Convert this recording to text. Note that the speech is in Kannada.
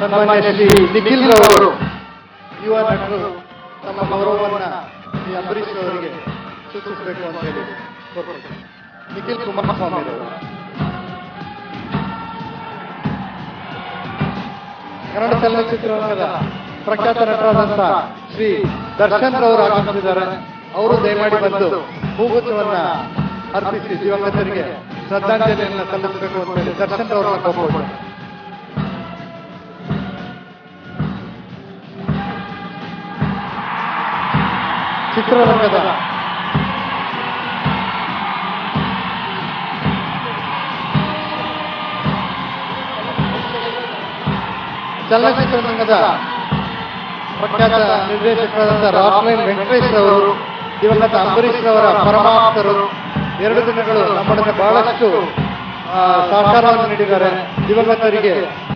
ಸನ್ಮಾನ್ಯ ಶ್ರೀ ನಿಖಿಲ್ ರವರು ಯುವ ನಟರು ತಮ್ಮ ಗೌರವವನ್ನು ಶ್ರೀ ಅಂಬರೀಶ್ ಅವರಿಗೆ ಸೂಚಿಸಬೇಕು ಅಂತ ಹೇಳಿ ಕೋರ್ಕೊಳ್ತೀನಿ. ನಿಖಿಲ್ ಕುಮಾರಸ್ವಾಮಿ ಅವರು ಕನ್ನಡ ಚಲನಚಿತ್ರರಂಗದ ಪ್ರಖ್ಯಾತ ನಟರಾದಂಥ ಶ್ರೀ ದರ್ಶನ್ ರವರು ಆಗಮಿಸಿದ್ದಾರೆ. ಅವರು ದಯಮಾಡಿ ಬಂದು ಹೂಗುಚ್ಛವನ್ನ ಅರ್ಪಿಸಿ ದಿವಂಗತರಿಗೆ ಶ್ರದ್ಧಾಂಜಲಿಯನ್ನು ಸಲ್ಲಿಸಬೇಕು ಅಂತ ಹೇಳಿ ದರ್ಶನ್ ರವರನ್ನ ಕೋರ್ಕೊಳ್ತಾರೆ. ಚಿತ್ರರಂಗದ ಚಲನಚಿತ್ರರಂಗದ ಪ್ರಖ್ಯಾತ ನಿರ್ದೇಶಕರಾದಂಥ ರಾಕ್ಲೈನ್ ವೆಂಕಟೇಶ್ ಅವರು ದಿವಂಗತ ಅಂಬರೀಶ್ ರವರ ಪರಮಾಪ್ತರು. 2 ದಿನಗಳು ನಮ್ಮೊಡನೆ ಬಹಳಷ್ಟು ಸಹಕಾರವನ್ನು ನೀಡಿದ್ದಾರೆ. ದಿವಂಗತರಿಗೆ